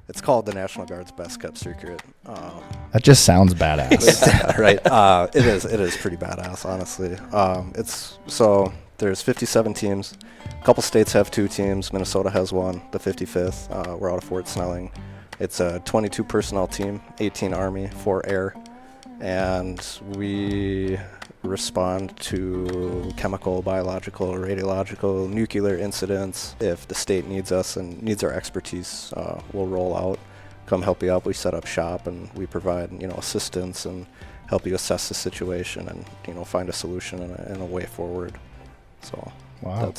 It's called the National Guard's Best Kept Secret. That just sounds badass. Right. It is pretty badass, honestly. There's 57 teams. A couple states have 2 teams. Minnesota has one, the 55th. We're out of Fort Snelling. It's a 22 personnel team, 18 Army, 4 Air, and we respond to chemical, biological, radiological, nuclear incidents. If the state needs us and needs our expertise, we'll roll out, come help you out. We set up shop and we provide, assistance and help you assess the situation and, find a solution and a way forward. So wow.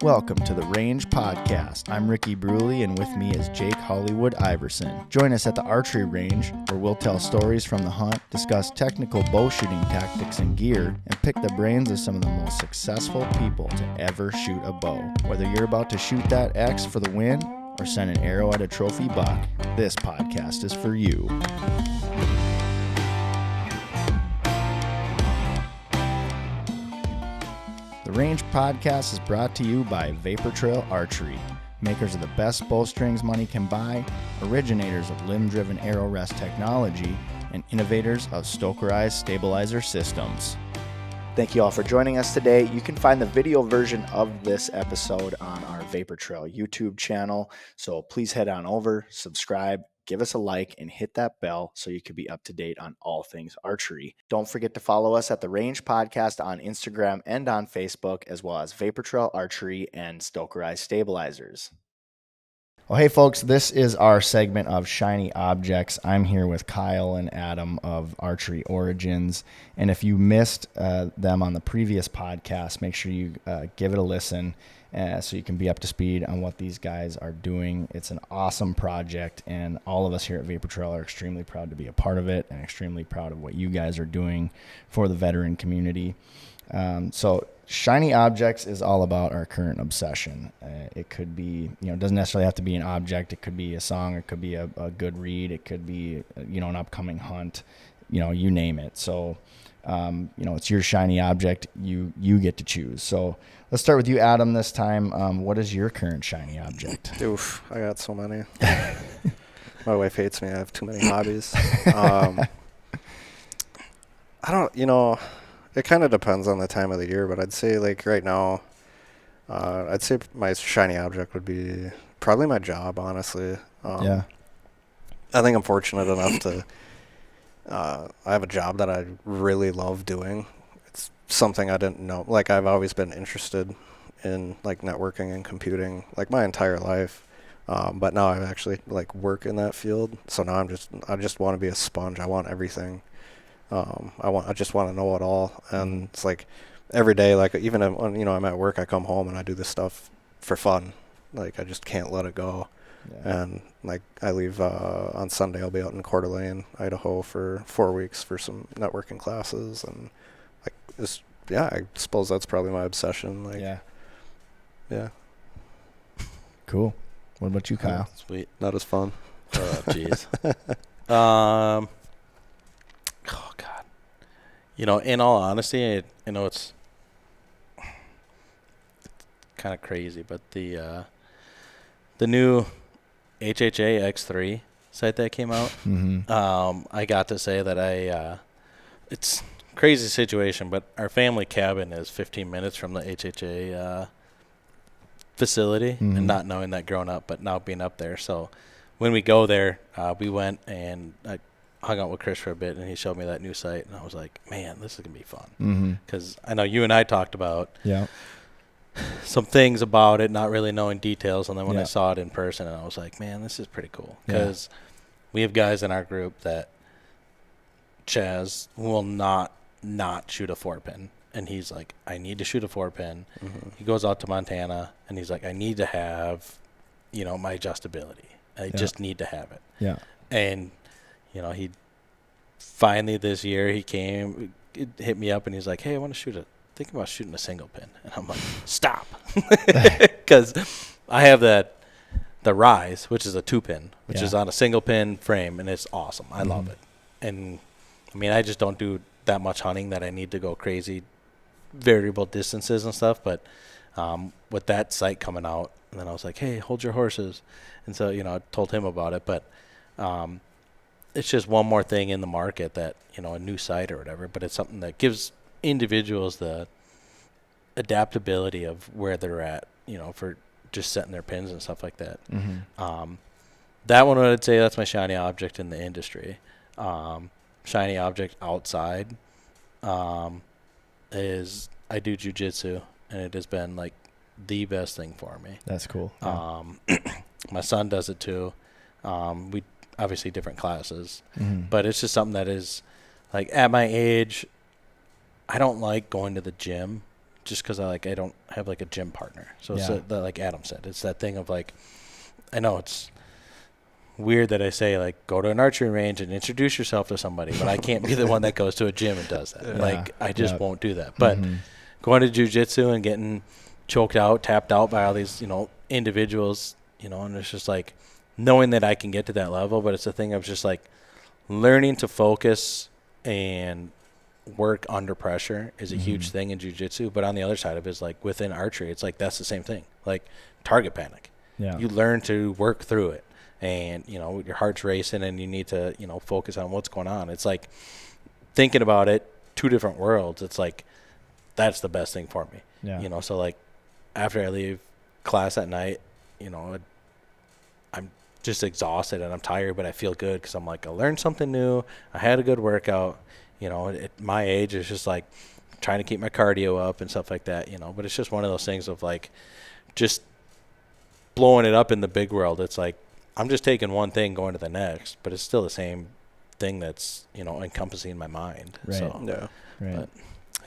Welcome to the Range Podcast. I'm Ricky Bruley, and with me is Jake Hollywood Iverson. Join us at the Archery Range, where we'll tell stories from the hunt, discuss technical bow shooting tactics and gear, and pick the brains of some of the most successful people to ever shoot a bow. Whether you're about to shoot that X for the win or send an arrow at a trophy buck, this podcast is for you. The Range Podcast is brought to you by Vapor Trail Archery, makers of the best bowstrings money can buy, originators of limb-driven arrow rest technology, and innovators of Stokerized stabilizer systems. Thank you all for joining us today. You can find the video version of this episode on our Vapor Trail YouTube channel, so please head on over, subscribe, give us a like, and hit that bell so you can be up to date on all things archery. Don't forget to follow us at The Range Podcast on Instagram and on Facebook, as well as Vapor Trail Archery and Stokerized Stabilizers. Well, hey folks, this is our segment of Shiny Objects. I'm here with Kyle and Adam of Archery Origins, and if you missed them on the previous podcast, make sure you give it a listen so you can be up to speed on what these guys are doing. It's an awesome project, and all of us here at Vapor Trail are extremely proud to be a part of it and extremely proud of what you guys are doing for the veteran community. So Shiny Objects is all about our current obsession. It could be, it doesn't necessarily have to be an object. It could be a song. It could be a good read. It could be, an upcoming hunt, you name it. So, it's your shiny object. You get to choose. So let's start with you, Adam, this time. What is your current shiny object? Oof, I got so many. My wife hates me. I have too many hobbies. I don't, it kind of depends on the time of the year, but I'd say like right now, I'd say my shiny object would be probably my job, honestly. Yeah. I think I'm fortunate enough to, I have a job that I really love doing. It's something I didn't know. Like I've always been interested in like networking and computing like my entire life. But now I actually like work in that field. So now I just want to be a sponge. I want everything. I just want to know it all. And it's like every day, like even when, I'm at work, I come home and I do this stuff for fun. Like I just can't let it go. Yeah. And like I leave, on Sunday, I'll be out in Coeur d'Alene, Idaho for 4 weeks for some networking classes. And like, I suppose that's probably my obsession. Like, yeah. Cool. What about you, Kyle? Sweet. Not as fun. Oh, jeez. Oh God. In all honesty, I know it's kind of crazy, but the new HHA X3 sight that came out, I got to say that it's a crazy situation, but our family cabin is 15 minutes from the HHA facility, and not knowing that growing up, but now being up there. So when we go there, we went and I hung out with Chris for a bit, and he showed me that new site, and I was like, man, this is going to be fun. Because I know you and I talked about some things about it, not really knowing details, and then when I saw it in person, and I was like, man, this is pretty cool. Because we have guys in our group that Chaz will not shoot a 4-pin. And he's like, I need to shoot a 4-pin. He goes out to Montana, and he's like, I need to have, my adjustability. I just need to have it. Yeah. And he finally this year he came, hit me up, and he's like, hey, I want to think about shooting a single pin. And I'm like, stop. Because I have the Rise, which is a 2-pin, which is on a single pin frame, and it's awesome. I love it. And I mean, I just don't do that much hunting that I need to go crazy variable distances and stuff. But with that sight coming out, And then I was like, hey, hold your horses. And so, I told him about it. But it's just one more thing in the market that, a new site or whatever. But it's something that gives individuals the adaptability of where they're at, for just setting their pins and stuff like that. Mm-hmm. That one, I'd say that's my shiny object in the industry. Shiny object outside is I do jiu-jitsu, and it has been like the best thing for me. That's cool. Yeah. My son does it too. We obviously different classes, Mm-hmm. but it's just something that is like at my age, I don't like going to the gym just because I don't have like a gym partner. So it's like Adam said, it's that thing of like, I know it's weird that I say like go to an archery range and introduce yourself to somebody, but I can't be the one that goes to a gym and does that. Like I just won't do that. But going to jiu-jitsu and getting choked out, tapped out by all these, individuals, and it's just like knowing that I can get to that level, but it's a thing of just like learning to focus and work under pressure is a huge thing in jiu-jitsu. But on the other side of it is like within archery, it's like that's the same thing. Like target panic. Yeah. You learn to work through it. And, your heart's racing and you need to, focus on what's going on. It's like thinking about it, two different worlds. It's like that's the best thing for me. Yeah. So like after I leave class at night, I'm just exhausted and I'm tired, but I feel good because I'm like, I learned something new. I had a good workout. At my age, it's just like trying to keep my cardio up and stuff like that, But it's just one of those things of like just blowing it up in the big world. It's like I'm just taking one thing going to the next, but it's still the same thing that's, encompassing my mind. Right. So, yeah. Right. But,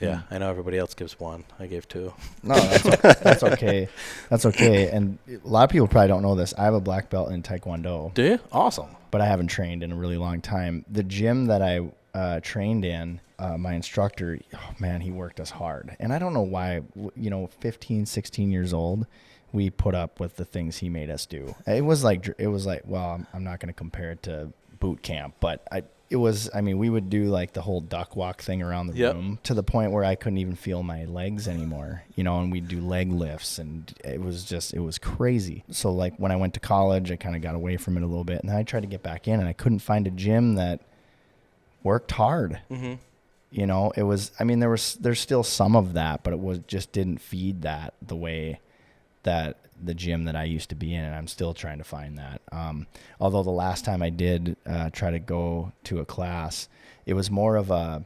yeah, I know everybody else gives one. I gave two. No, that's okay. That's okay. And a lot of people probably don't know this. I have a black belt in Taekwondo. Do you? Awesome. But I haven't trained in a really long time. The gym that I trained in, my instructor, oh man, he worked us hard. And I don't know why, 15, 16 years old, we put up with the things he made us do. It was like, well, I'm not going to compare it to boot camp, but we would do like the whole duck walk thing around the room to the point where I couldn't even feel my legs anymore, and we'd do leg lifts and it was crazy. So like when I went to college, I kind of got away from it a little bit and then I tried to get back in and I couldn't find a gym that worked hard. Mm-hmm. It was, there's still some of that, but it just didn't feed that the way that the gym that I used to be in, and I'm still trying to find that. Although the last time I did try to go to a class, it was more of a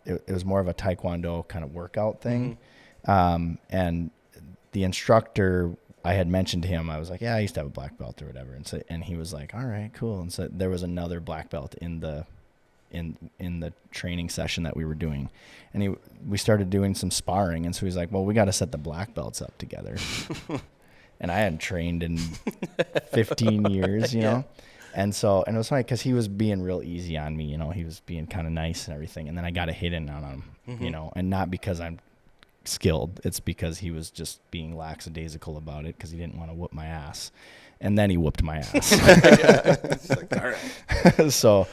Taekwondo kind of workout thing. Mm-hmm. And the instructor, I had mentioned to him, I was like, yeah, I used to have a black belt or whatever. And he was like, all right, cool. And so there was another black belt in the training session that we were doing, and we started doing some sparring, and so he's like, well, we got to set the black belts up together. And I hadn't trained in 15 years, know, and it was funny because he was being real easy on me, he was being kind of nice and everything, and then I got a hit in on him, mm-hmm. And not because I'm skilled, it's because he was just being lackadaisical about it because he didn't want to whoop my ass. And then he whooped my ass. Like, all right. So,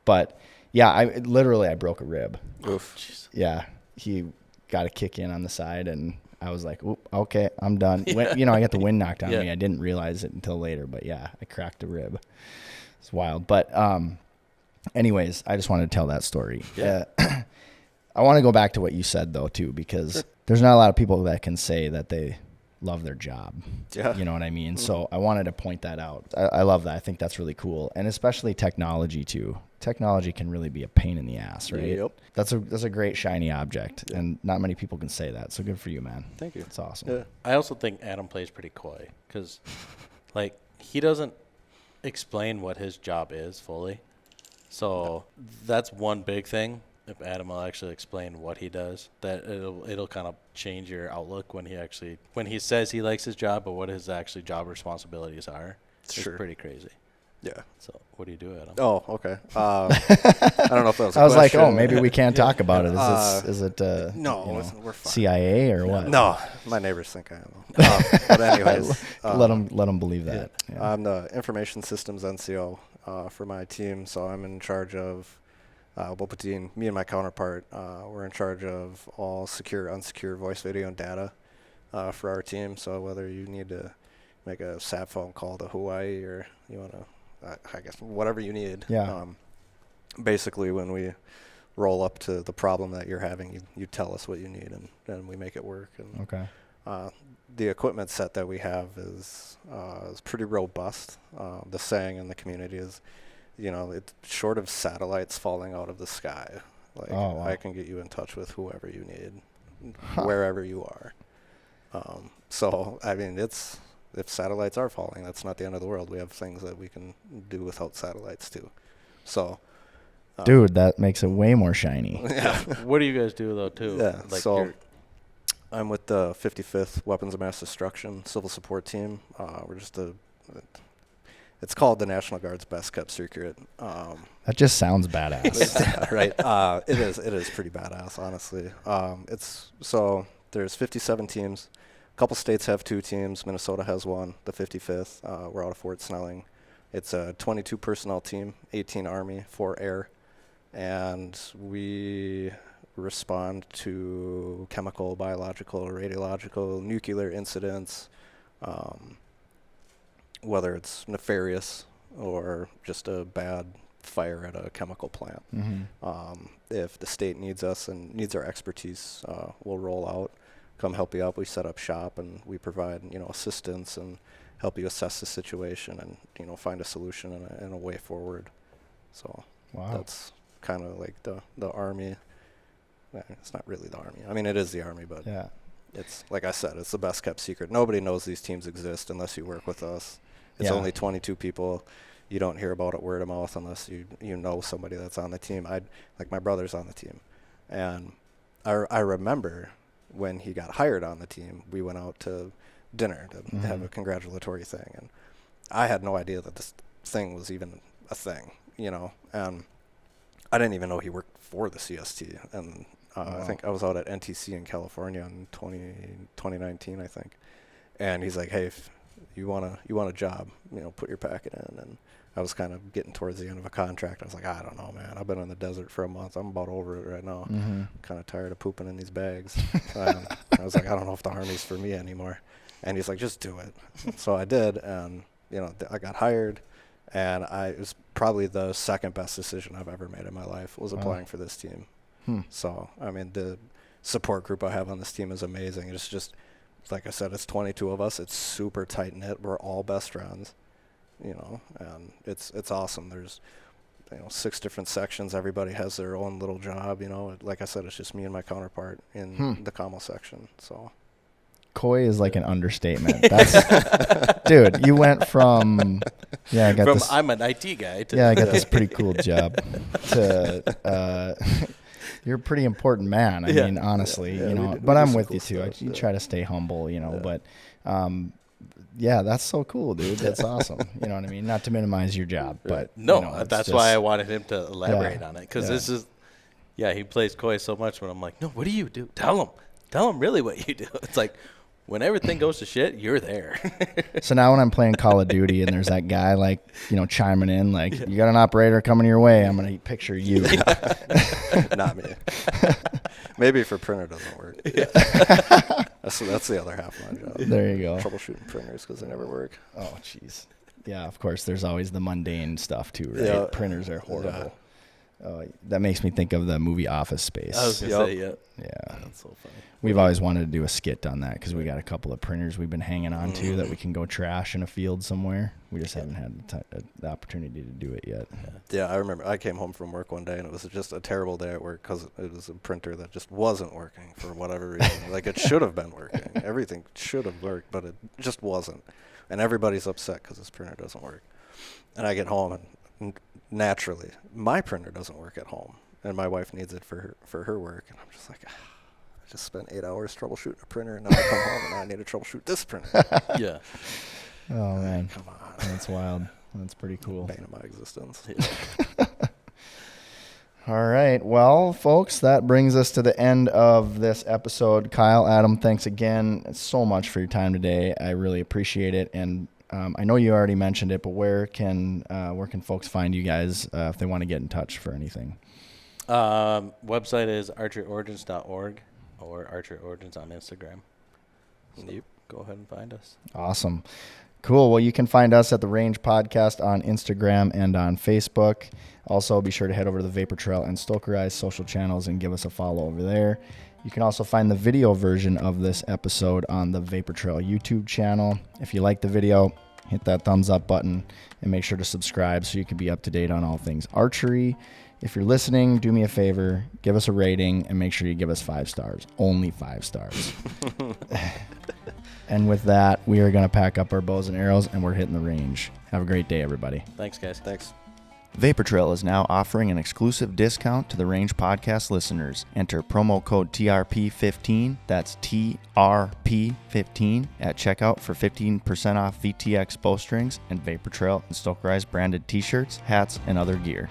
but yeah, I broke a rib. Oof. Yeah. He got a kick in on the side and I was like, oop, okay, I'm done. I got the wind knocked out of me. I didn't realize it until later, but yeah, I cracked a rib. It's wild. But, anyways, I just wanted to tell that story. Yeah. I want to go back to what you said though, too, because there's not a lot of people that can say that they love their job. Yeah. You know what I mean? Mm-hmm. So I wanted to point that out. I love that. I think that's really cool. And especially technology too. Technology can really be a pain in the ass, right? Yep. That's a great shiny object. Yeah. And not many people can say that. So good for you, man. Thank you. It's awesome. Yeah. I also think Adam plays pretty coy because like he doesn't explain what his job is fully. So that's one big thing. If Adam will actually explain what he does, that it'll kind of change your outlook when he says he likes his job, but what his actually job responsibilities are. It's pretty crazy. Yeah. So what do you do, Adam? Oh, okay. I don't know if that was a I was question. like, oh, maybe we can't talk about it. Is it no, we're fine. CIA or what? No, my neighbors think I am. But anyways. let them believe that. Yeah. I'm the information systems NCO for my team, so I'm in charge of me and my counterpart, we're in charge of all secure, unsecure voice, video, and data for our team. So whether you need to make a sat phone call to Hawaii or you want to, I guess, whatever you need. Yeah. Basically, when we roll up to the problem that you're having, you tell us what you need, and we make it work. And Okay. the equipment set that we have is pretty robust. The saying in the community is, it's short of satellites falling out of the sky. Like, wow. I can get you in touch with whoever you need, wherever you are. So, I mean, if satellites are falling, that's not the end of the world. We have things that we can do without satellites, too. So, dude, that makes it way more shiny. Yeah. What do you guys do, though, too? Yeah, like so I'm with the 55th Weapons of Mass Destruction Civil Support Team. We're just it's called the National Guard's Best Kept Secret. That just sounds badass. Yeah, right. It is pretty badass, honestly. There's 57 teams. A couple states have 2 teams. Minnesota has 1, the 55th. We're out of Fort Snelling. It's a 22 personnel team, 18 Army, 4 Air. And we respond to chemical, biological, radiological, nuclear incidents, whether it's nefarious or just a bad fire at a chemical plant. Mm-hmm. If the state needs us and needs our expertise, we'll roll out, come help you out. We set up shop and we provide, assistance and help you assess the situation and, find a solution and a way forward. So that's kind of like the Army. It's not really the Army. I mean, it is the Army, but yeah, it's like I said, it's the best kept secret. Nobody knows these teams exist unless you work with us. It's only 22 people. You don't hear about it word of mouth unless you know somebody that's on the team. Like my brother's on the team, and I remember when he got hired on the team, we went out to dinner to have a congratulatory thing, and I had no idea that this thing was even a thing, and I didn't even know he worked for the CST. And I think I was out at NTC in California in 2019, I think, and he's like, "Hey, if you want a job, put your packet in." And I was kind of getting towards the end of a contract. I was like, I don't know, man. I've been in the desert for a month. I'm about over it right now. Mm-hmm. Kind of tired of pooping in these bags. I was like, I don't know if the Army's for me anymore. And he's like, just do it. So I did, and I got hired, and it was probably the second best decision I've ever made in my life was applying for this team. So, I mean, the support group I have on this team is amazing. It's just, like I said, it's 22 of us. It's super tight-knit. We're all best friends, and it's awesome. There's, 6 different sections. Everybody has their own little job, Like I said, it's just me and my counterpart in the commo section, so. Coy is like an understatement. That's dude, you went from I'm an IT guy to I got this pretty cool job to you're a pretty important man. I mean, honestly, but I'm with you too. You try to stay humble, but that's so cool, dude. That's awesome. You know what I mean? Not to minimize your job, but that's why I wanted him to elaborate on it, because this is he plays coy so much, but I'm like, no, what do you do? Tell him really what you do. It's like, when everything goes to shit, you're there. So now when I'm playing Call of Duty and there's that guy chiming in you got an operator coming your way, I'm going to picture you. Not me. Maybe if a printer doesn't work. That's the other half of my job. There you go. Troubleshooting printers because they never work. Oh, jeez. Yeah, of course, there's always the mundane stuff too, right? Yeah. Printers are horrible. That makes me think of the movie Office Space. I was going to say, Yeah. That's so funny. We've always wanted to do a skit on that because we got a couple of printers we've been hanging on to that we can go trash in a field somewhere. We just haven't had the opportunity to do it yet. Yeah, I remember I came home from work one day and it was just a terrible day at work because it was a printer that just wasn't working for whatever reason. Like it should have been working. Everything should have worked, but it just wasn't. And everybody's upset because this printer doesn't work. And I get home and naturally, my printer doesn't work at home, and my wife needs it for her work. And I'm just like, I just spent 8 hours troubleshooting a printer, and now I come home and I need to troubleshoot this printer. Yeah. Oh man, come on, that's wild. That's pretty cool. Bane of my existence. Yeah. All right, well, folks, that brings us to the end of this episode. Kyle, Adam, thanks again so much for your time today. I really appreciate it, and I know you already mentioned it, but where can folks find you guys if they want to get in touch for anything? Website is archeryorigins.org or Archery Origins on Instagram. So go ahead and find us. Awesome. Cool. Well, you can find us at The Range Podcast on Instagram and on Facebook. Also, be sure to head over to the Vapor Trail and Stokerized social channels and give us a follow over there. You can also find the video version of this episode on the Vapor Trail YouTube channel. If you like the video, hit that thumbs up button and make sure to subscribe so you can be up to date on all things archery. If you're listening, do me a favor, give us a rating and make sure you give us 5 stars. Only 5 stars. And with that, we are going to pack up our bows and arrows and we're hitting the range. Have a great day, everybody. Thanks, guys. Thanks. Vapor Trail is now offering an exclusive discount to the Range Podcast listeners. Enter promo code TRP15, that's TRP15, at checkout for 15% off VTX bowstrings and Vapor Trail and Stokerized branded t-shirts, hats, and other gear.